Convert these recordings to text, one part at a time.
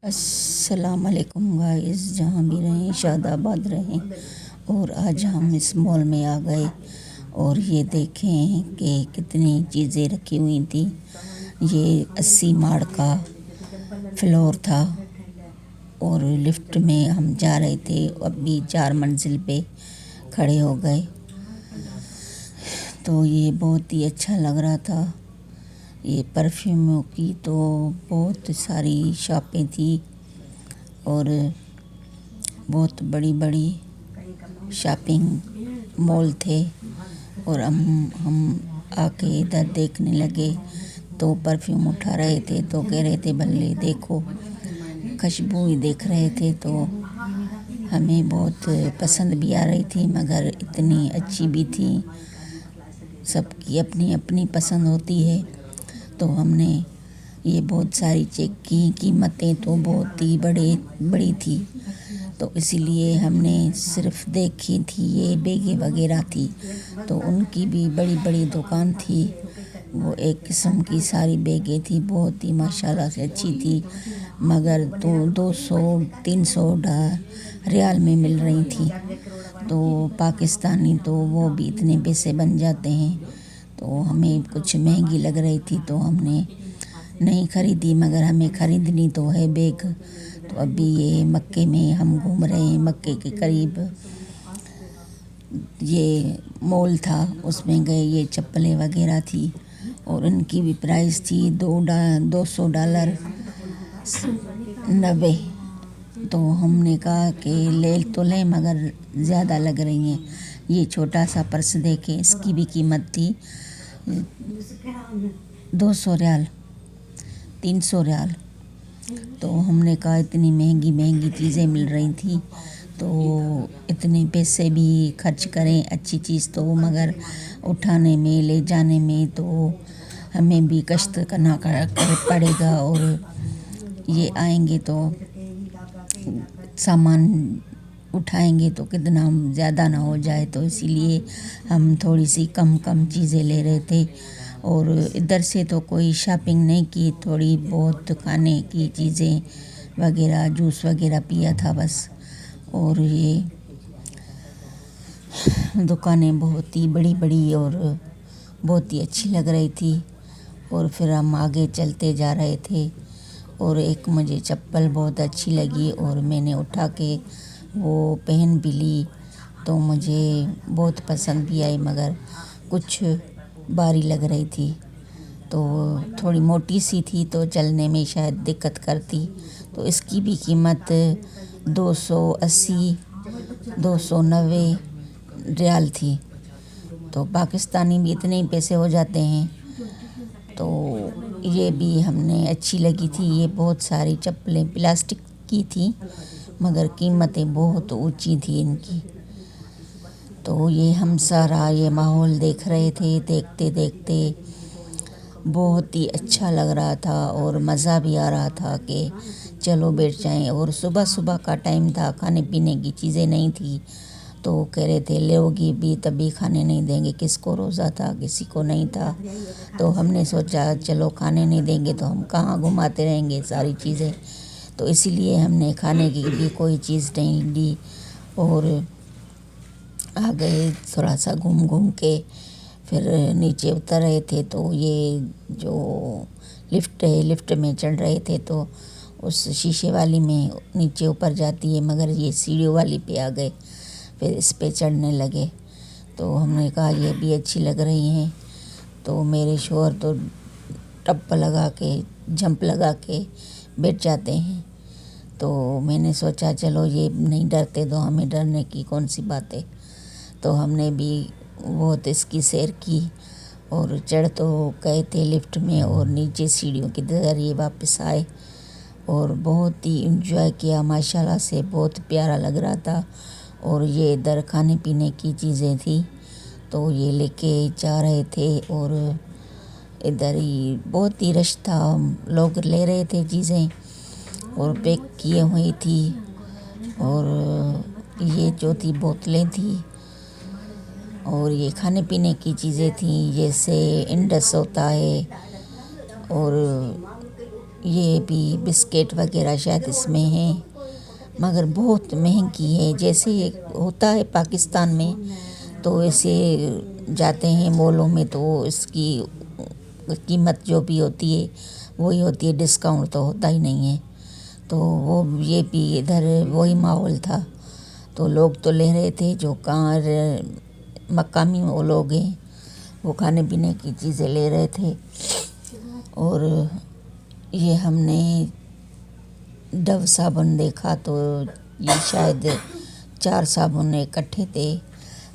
السلام علیکم گائز، جہاں بھی رہیں شاد آباد رہیں۔ اور آج ہم اس مال میں آ گئے اور یہ دیکھیں کہ کتنی چیزیں رکھی ہوئی تھیں۔ یہ 80 ماڑ کا فلور تھا اور لفٹ میں ہم جا رہے تھے، ابھی 4 منزل پہ کھڑے ہو گئے تو یہ بہت ہی اچھا لگ رہا تھا۔ یہ پرفیوموں کی تو بہت ساری شاپیں تھیں اور بہت بڑی بڑی شاپنگ مال تھے، اور ہم آ کے ادھر دیکھنے لگے تو پرفیوم اٹھا رہے تھے تو کہہ رہے تھے بھلے دیکھو، خوشبو ہی دیکھ رہے تھے تو ہمیں بہت پسند بھی آ رہی تھی، مگر اتنی اچھی بھی تھی۔ سب کی اپنی اپنی پسند ہوتی ہے تو ہم نے یہ بہت ساری چیک کی، قیمتیں تو بہت ہی بڑی تھی تو اسی لیے ہم نے صرف دیکھی تھی۔ یہ بیگیں وغیرہ تھی تو ان کی بھی بڑی بڑی دکان تھی، وہ ایک قسم کی ساری بیگیں تھی، بہت ہی ماشاءاللہ سے اچھی تھی، مگر 200-300 ریال میں مل رہی تھی تو پاکستانی تو وہ بھی اتنے پیسے بن جاتے ہیں تو ہمیں کچھ مہنگی لگ رہی تھی تو ہم نے نہیں خریدی، مگر ہمیں خریدنی تو ہے بیگ۔ تو ابھی یہ مکے میں ہم گھوم رہے ہیں، مکے کے قریب یہ مال تھا، اس میں گئے، یہ چپلیں وغیرہ تھی اور ان کی بھی پرائس تھی $200 90۔ تو ہم نے کہا کہ لے تو لیں مگر زیادہ لگ رہی ہیں۔ یہ چھوٹا سا پرس دیکھیں، اس کی بھی قیمت تھی 200 ریال 300 ریال۔ تو ہم نے کہا اتنی مہنگی چیزیں مل رہی تھیں تو اتنے پیسے بھی خرچ کریں اچھی چیز تو، مگر اٹھانے میں لے جانے میں تو ہمیں بھی کشت کرنا پڑے گا، اور یہ آئیں گے تو سامان اٹھائیں گے تو کتنا زیادہ نہ ہو جائے، تو اسی لیے ہم تھوڑی سی کم چیزیں لے رہے تھے اور ادھر سے تو کوئی شاپنگ نہیں کی، تھوڑی بہت کھانے کی چیزیں وغیرہ، جوس وغیرہ پیا تھا بس۔ اور یہ دکانیں بہت ہی بڑی اور بہت ہی اچھی لگ رہی تھی، اور پھر ہم آگے چلتے جا رہے تھے اور ایک مجھے چپل بہت اچھی لگی اور میں نے اٹھا کے وہ پہن بھی لی تو مجھے بہت پسند بھی آئی، مگر کچھ بھاری لگ رہی تھی تو تھوڑی موٹی سی تھی تو چلنے میں شاید دقت کرتی، تو اس کی بھی قیمت 280 290 ریال تھی، تو پاکستانی بھی اتنے ہی پیسے ہو جاتے ہیں۔ تو یہ بھی ہم نے اچھی لگی تھی، یہ بہت ساری چپلیں پلاسٹک کی تھیں مگر قیمتیں بہت اونچی تھی ان کی۔ تو یہ ہم سارا یہ ماحول دیکھ رہے تھے، دیکھتے بہت ہی اچھا لگ رہا تھا اور مزہ بھی آ رہا تھا کہ چلو بیٹھ جائیں، اور صبح کا ٹائم تھا، کھانے پینے کی چیزیں نہیں تھی تو کہہ رہے تھے لوگی بھی تبھی کھانے نہیں دیں گے، کس کو روزہ تھا کسی کو نہیں تھا، تو ہم نے سوچا چلو کھانے نہیں دیں گے تو ہم کہاں گھماتے رہیں گے ساری چیزیں، تو اسی لیے ہم نے کھانے کی بھی کوئی چیز نہیں لی اور آ گئے تھوڑا سا گھوم کے۔ پھر نیچے اتر رہے تھے تو یہ جو لفٹ ہے، لفٹ میں چڑھ رہے تھے تو اس شیشے والی میں نیچے اوپر جاتی ہے، مگر یہ سیڑھیوں والی پہ آ گئے، پھر اس پہ چڑھنے لگے تو ہم نے کہا یہ بھی اچھی لگ رہی ہیں، تو میرے شوہر تو جمپ لگا کے بیٹھ جاتے ہیں، تو میں نے سوچا چلو یہ نہیں ڈرتے تو ہمیں ڈرنے کی کون سی بات ہے، تو ہم نے بھی بہت اس کی سیر کی اور چڑھ تو گئے تھے لفٹ میں اور نیچے سیڑھیوں کے ذریعے واپس آئے اور بہت ہی انجوائے کیا، ماشاءاللہ سے بہت پیارا لگ رہا تھا۔ اور یہ ادھر کھانے پینے کی چیزیں تھی تو یہ لے کے جا رہے تھے اور ادھر ہی بہت ہی رش تھا، لوگ لے رہے تھے چیزیں اور پیک کیے ہوئی تھی، اور یہ جو تھی بوتلیں تھیں اور یہ کھانے پینے کی چیزیں تھیں، جیسے انڈس ہوتا ہے اور یہ بھی بسکٹ وغیرہ شاید اس میں ہیں، مگر بہت مہنگی ہے. جیسے ہوتا ہے پاکستان میں تو ایسے جاتے ہیں مولوں میں تو اس کی قیمت جو بھی ہوتی ہے وہی ہوتی ہے، ڈسکاؤنٹ تو ہوتا ہی نہیں ہے. تو وہ یہ بھی ادھر وہی ماحول تھا. تو لوگ تو لے رہے تھے جو کہاں مقامی وہ لوگ ہیں وہ کھانے پینے کی چیزیں لے رہے تھے. اور یہ ہم نے ڈو صابن دیکھا تو یہ شاید 4 صابن اکٹھے تھے.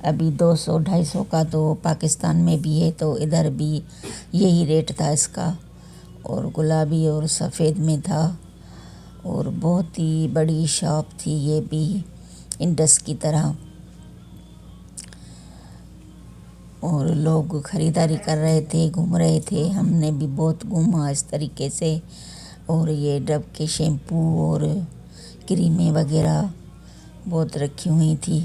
ابھی 200-250 کا تو پاکستان میں بھی ہے، تو ادھر بھی یہی ریٹ تھا اس کا. اور گلابی اور سفید میں تھا. اور بہت ہی بڑی شاپ تھی یہ بھی، انڈس کی طرح. اور لوگ خریداری کر رہے تھے، گھوم رہے تھے. ہم نے بھی بہت گھوما اس طریقے سے. اور یہ ڈو کے شیمپو اور کریمیں وغیرہ بہت رکھی ہوئی تھی.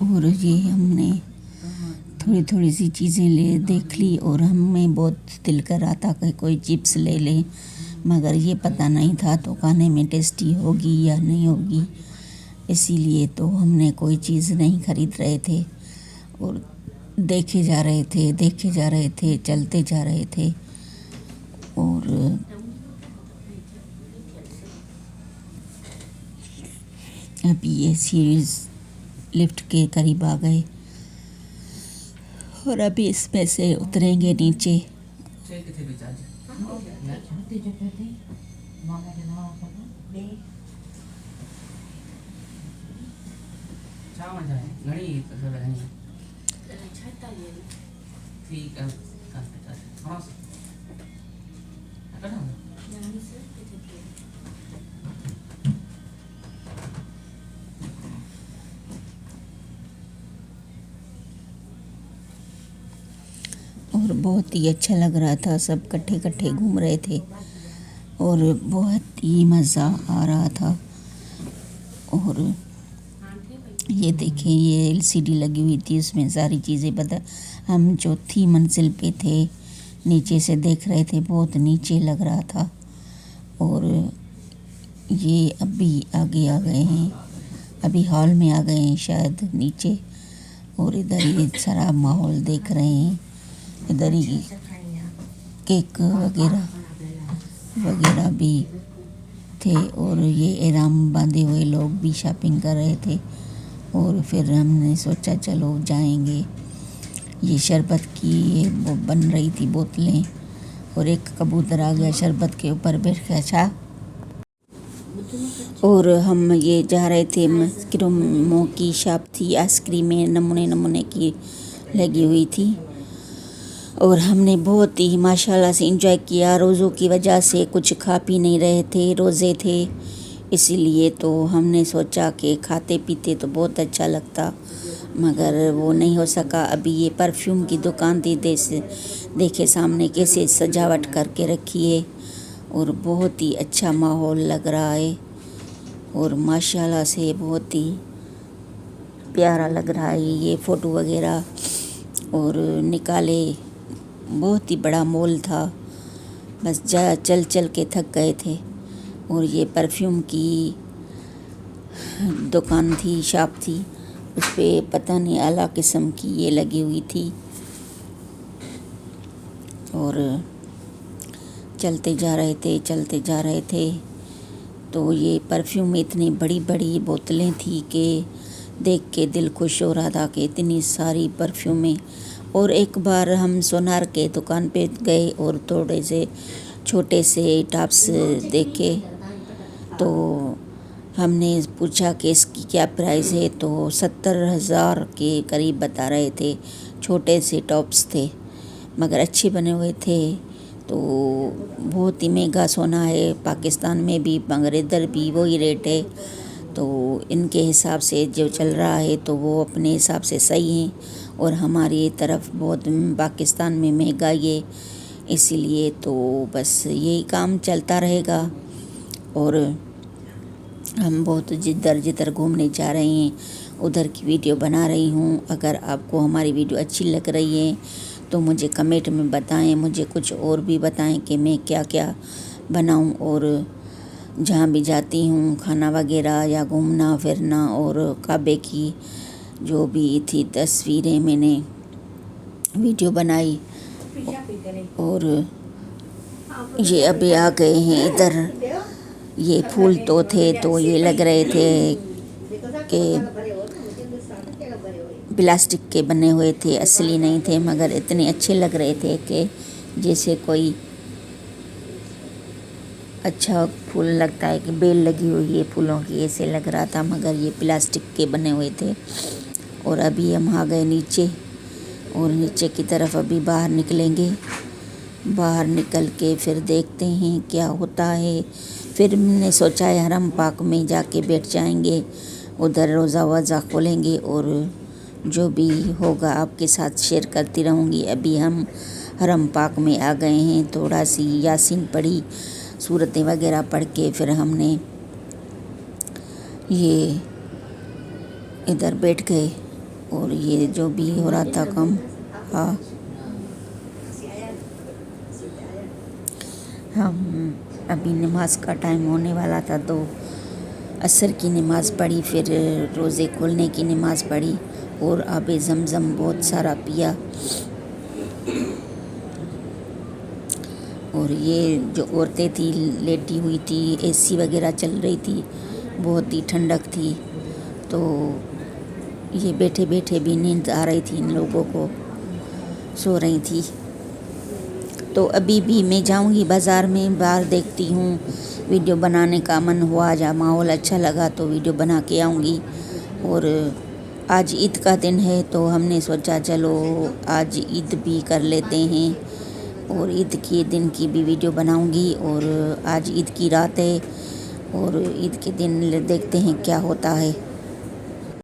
اور یہ ہم نے تھوڑی سی چیزیں دیکھ لی اور ہمیں بہت دل کر رہا تھا کہ کوئی چپس لے لیں، مگر یہ پتہ نہیں تھا تو کھانے میں ٹیسٹی ہوگی یا نہیں ہوگی، اسی لیے تو ہم نے کوئی چیز نہیں خرید رہے تھے. اور دیکھے جا رہے تھے، چلتے جا رہے تھے. اور ابھی یہ سیریز لفٹ کے قریب آ گئے اور ابھی اس میں سے اتریں گے نیچے. اور بہت ہی اچھا لگ رہا تھا، سب کٹھے گھوم رہے تھے اور بہت ہی مزہ آ رہا تھا. اور یہ دیکھیں یہ LCD لگی ہوئی تھی، اس میں ساری چیزیں ہم 4تھی منزل پہ تھے، نیچے سے دیکھ رہے تھے، بہت نیچے لگ رہا تھا. اور یہ ابھی آگے آ گئے ہیں، ابھی ہال میں آ گئے ہیں شاید نیچے. اور ادھر یہ سارا ماحول دیکھ رہے ہیں، ادھر ہی کیک وغیرہ بھی تھے. اور یہ احرام باندھے ہوئے لوگ بھی شاپنگ کر رہے تھے. اور پھر ہم نے سوچا چلو جائیں گے. یہ شربت کی وہ بن رہی تھی بوتلیں، اور ایک کبوتر آ گیا شربت کے اوپر بیٹھ گیا. اور ہم یہ جا رہے تھے، کرموں کی شاپ تھی، آئس کریمیں نمونے کی لگی ہوئی تھی. اور ہم نے بہت ہی ماشاءاللہ سے انجوائے کیا. روزوں کی وجہ سے کچھ کھا پی نہیں رہے تھے، روزے تھے، اسی لیے تو ہم نے سوچا کہ کھاتے پیتے تو بہت اچھا لگتا، مگر وہ نہیں ہو سکا. ابھی یہ پرفیوم کی دکان تھی، دیکھے سامنے کیسے سجاوٹ کر کے رکھی ہے اور بہت ہی اچھا ماحول لگ رہا ہے. اور ماشاءاللہ سے بہت ہی پیارا لگ رہا ہے یہ فوٹو وغیرہ. اور نکالے، بہت ہی بڑا مول تھا، بس چل کے تھک گئے تھے. اور یہ پرفیوم کی دکان تھی، شاپ تھی، اس پہ پتہ نہیں اعلیٰ قسم کی یہ لگی ہوئی تھی. اور چلتے جا رہے تھے تو یہ پرفیوم اتنی بڑی بوتلیں تھیں کہ دیکھ کے دل خوش ہو رہا تھا کہ اتنی ساری پرفیومیں. اور ایک بار ہم سونار کے دکان پہ گئے اور تھوڑے سے چھوٹے سے ٹاپس دیکھے تو ہم نے پوچھا کہ اس کی کیا پرائز ہے، تو 70,000 کے قریب بتا رہے تھے. چھوٹے سے ٹاپس تھے مگر اچھے بنے ہوئے تھے. تو بہت ہی مہنگا سونا ہے پاکستان میں بھی، مگر ادھر بھی وہی ریٹ ہے. تو ان کے حساب سے جو چل رہا ہے تو وہ اپنے حساب سے صحیح ہیں. اور ہماری طرف بہت پاکستان میں مہنگائی ہے، اسی لیے تو بس یہی کام چلتا رہے گا. اور ہم بہت جدھر گھومنے جا رہے ہیں ادھر کی ویڈیو بنا رہی ہوں. اگر آپ کو ہماری ویڈیو اچھی لگ رہی ہے تو مجھے کمنٹ میں بتائیں، مجھے کچھ اور بھی بتائیں کہ میں کیا کیا بناؤں، اور جہاں بھی جاتی ہوں کھانا وغیرہ یا گھومنا پھرنا، اور کعبے کی جو بھی تھی تصویریں میں نے ویڈیو بنائی. اور یہ ابھی آ گئے ہیں ادھر. یہ پھول تو تھے تو یہ لگ رہے تھے کہ پلاسٹک کے بنے ہوئے تھے، اصلی نہیں تھے، مگر اتنے اچھے لگ رہے تھے کہ جیسے کوئی اچھا پھول لگتا ہے کہ بیل لگی ہوئی ہے پھولوں کی، ایسے لگ رہا تھا، مگر یہ پلاسٹک کے بنے ہوئے تھے. اور ابھی ہم آ گئے نیچے، اور نیچے کی طرف ابھی باہر نکلیں گے. باہر نکل کے پھر دیکھتے ہیں کیا ہوتا ہے. پھر ہم نے سوچا ہے حرم پاک میں جا کے بیٹھ جائیں گے، ادھر روزہ وضہ کھولیں گے، اور جو بھی ہوگا آپ کے ساتھ شیئر کرتی رہوں گی. ابھی ہم حرم پاک میں آ گئے ہیں، تھوڑا سی یاسین پڑھی، سورتیں وغیرہ پڑھ کے پھر ہم نے یہ ادھر بیٹھ گئے. اور یہ جو بھی ہو رہا تھا کام، ہم ابھی نماز کا ٹائم ہونے والا تھا تو عصر کی نماز پڑھی، پھر روزے کھولنے کی نماز پڑھی، اور آب زمزم بہت سارا پیا. اور یہ جو عورتیں تھی لیٹی ہوئی تھی، اے سی وغیرہ چل رہی تھی، بہت ہی ٹھنڈک تھی، تو یہ بیٹھے بیٹھے بھی نیند آ رہی تھی، ان لوگوں کو سو رہی تھی. تو ابھی بھی میں جاؤں گی بازار میں، باہر دیکھتی ہوں، ویڈیو بنانے کا من ہوا، جا ماحول اچھا لگا تو ویڈیو بنا کے آؤں گی. اور آج عید کا دن ہے تو ہم نے سوچا چلو آج عید بھی کر لیتے ہیں، اور عید کے دن کی بھی ویڈیو بناؤں گی. اور آج عید کی رات ہے، اور عید کے دن دیکھتے ہیں کیا ہوتا ہے.